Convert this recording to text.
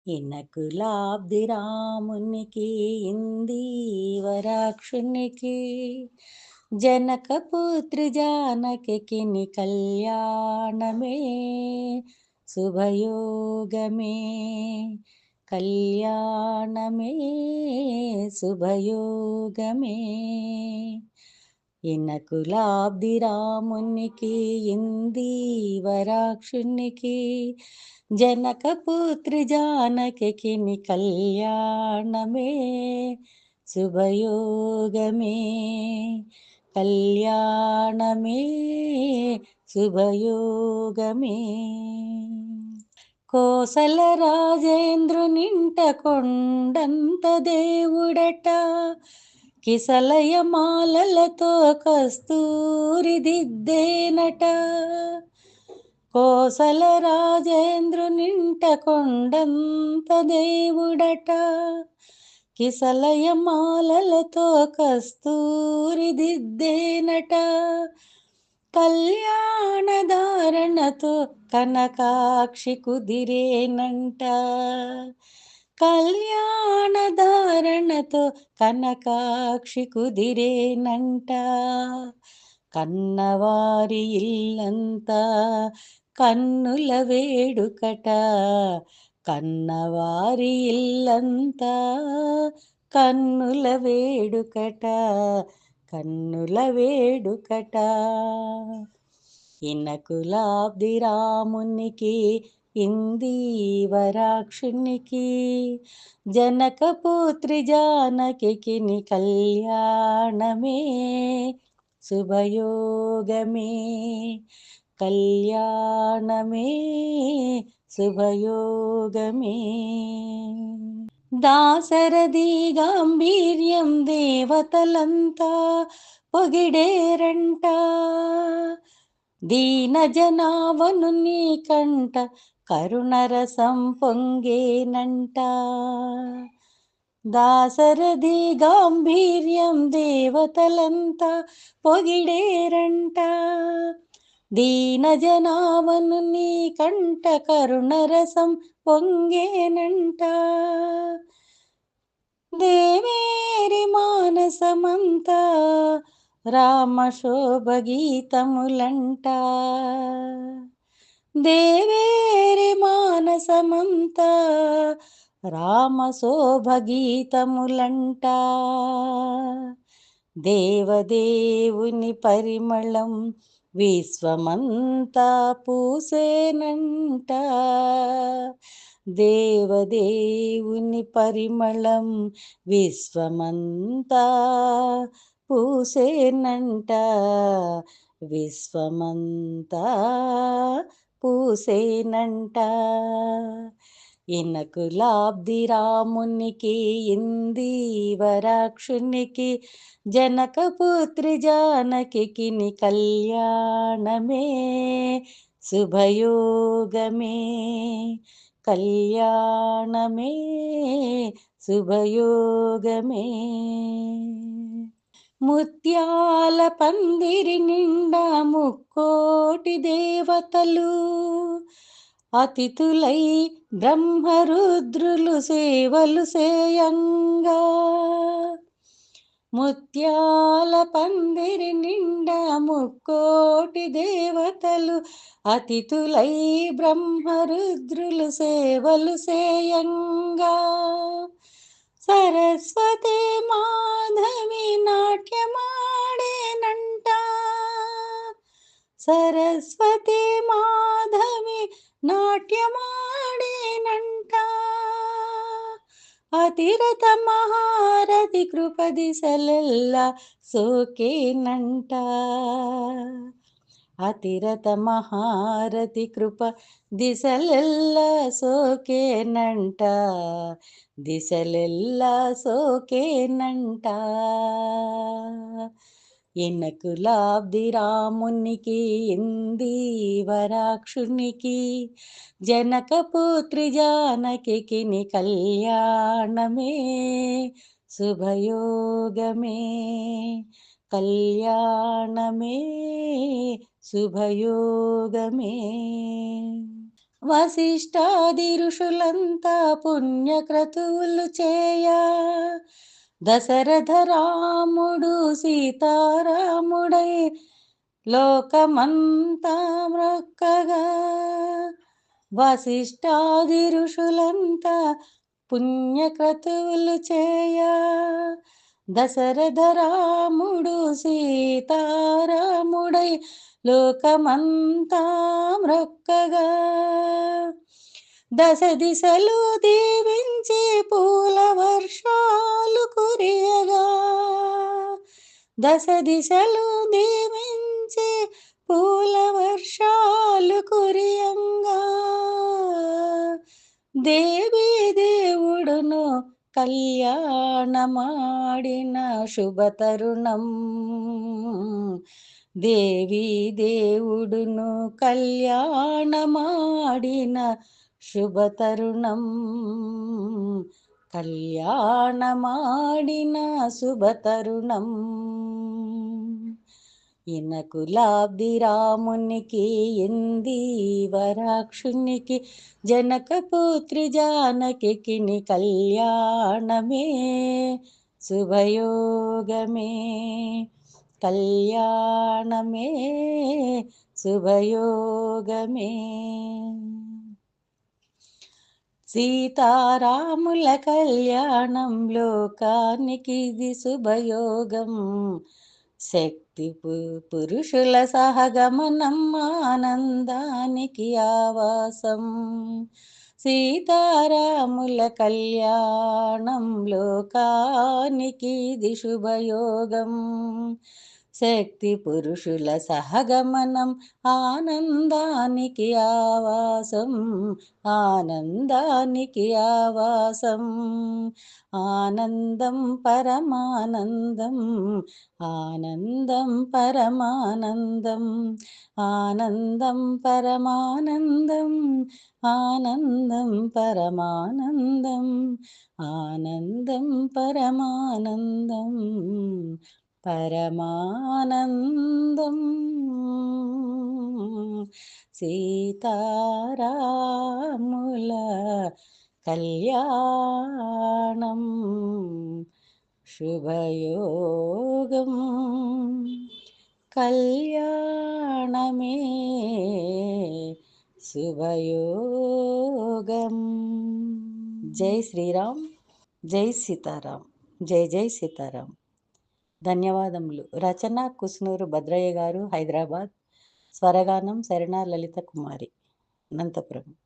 ఇనకులాబ్ది రామునికి ఇందీవరాక్షునికి జనకపుత్రి జానకిని కళ్యాణమే శుభయోగమే కళ్యాణమే శుభయోగమే ఇనకులాబ్ది రామునికి ఇందీవరాక్షునికి జనకపుత్రి జానకిని కళ్యాణమే శుభయోగమే కళ్యాణమే శుభయోగమే కోసల రాజేంద్రునింట కొండంత దేవుడట కిసలయమాలలతో కస్తూరి దిద్దేనట కోసల రాజేంద్రునింట కొండంత దేవుడట కిసలయమాలలతో కస్తూరి దిద్దేనట కళ్యాణధారణతో కనకాక్షి కుదిరేనంట కళ్యాణధారణతో కనకాక్షి కుదిరేనంట కన్నవారి ఇల్లంతా కన్నుల వేడుకట కన్నవారి ఇల్లంతా కన్నుల వేడుకట కన్నుల వేడుకట ఇనకులాబ్ది రామునికి ఇందీవరాక్షునికి జనకపుత్రి జానకిని కళ్యాణమే శుభయోగమే కళ్యాణమే శుభయోగమే దాశరథి గాంభీర్యం దేవతలంతా పొగిడేరంట దీన జనావను నీ కంట కరుణరసం పొంగేనంట దాశరథి గాంభీర్యం దేవతలంతా పొగిడేరంట దీన జనావను నీ కంట కరుణరసం పొంగేనంట దేవేరి మానసమంతా రామశోభగీతములంట దేవేరి మానసమంతా రామశోభగీతములంట దేవదేవుని పరిమళం విశ్వమంతా పూసేనంట దేవదేవుని పరిమళం విశ్వమంతా పూసేనంట విశ్వమంతా పూసేనంట ఇనకులాబ్ది రామునికి ఇందీవరాక్షునికి జనకపుత్రి జానకిని కళ్యాణమే శుభయోగమే కళ్యాణమే శుభయోగమే ముత్యాల పందిరి నిండా ముక్కోటి దేవతలు అతిథులై బ్రహ్మరుద్రులు సేవలు సేయంగా ముత్యాల పందిరి నిండా ముక్కోటి దేవతలు అతిథులై బ్రహ్మరుద్రులు సేవలు సేయంగా సరస్వతి మాధవి నాట్యమాడేనంట సరస్వతి మాధవి నాట్యమాడేనంట అతిరథ మహారథి కృపదిశలెల్ల సోకేనంట అతిరథ మహారథి కృప దిశలెల్ల సోకేనంట దిశలెల్ల సోకేనంట ఇనకులాబ్ది రామునికి ఇందీవరాక్షునికి జనకపుత్రి జానకిని కళ్యాణమే శుభయోగమే కళ్యాణమే శుభయోగమే వశిష్ఠాది ఋషులంతా పుణ్యక్రతువులు చేయ దశరథ రాముడు సీతారాముడై లోకమంతా మ్రొక్కగా వశిష్ఠాది ఋషులంతా పుణ్యక్రతువులు చేయ దశరథ రాముడు సీతారాముడై లోకమంతా మ్రొక్కగా దశ దిశలు దీవించి పూల వర్షాలు కురియగా దశ దిశలు దీవించి పూల వర్షాలు కురియంగా దేవి దేవుడును కళ్యాణమాడిన శుభతరుణం దేవి దేవుడును కళ్యాణమాడిన శుభతరుణం కళ్యాణమాడిన శుభతరుణం ఇనకులాబ్ది రామునికి ఇందీవరాక్షునికి జనకపుత్రి జానకిని కళ్యాణమే శుభయోగమే కళ్యాణమే శుభయోగమే సీతారాముల కళ్యాణం లోకానికి ఇది శుభయోగం శక్తి పురుషుల సహగమనం ఆనందానికి ఆవాసం సీతారాముల కళ్యాణం లోకానికి ఇది శుభయోగం శక్తి పురుషుల సహగమనం ఆనందానికి ఆవాసం ఆనందానికి ఆవాసం ఆనందం పరమానందం ఆనందం పరమానందం ఆనందం పరమానందం ఆనందం పరమానందం ఆనందం పరమానందం పరమానందం సీతారాముల కళ్యాణం శుభయోగం కళ్యాణమే శుభయోగం. జై శ్రీరామ్, జై సీతారాం, జై జై సీతారాం. ధన్యవాదములు. రచన కుస్నూరు భద్రయ్య గారు, హైదరాబాద్. స్వరగానం శరణ లలిత కుమారి, అనంతపురం.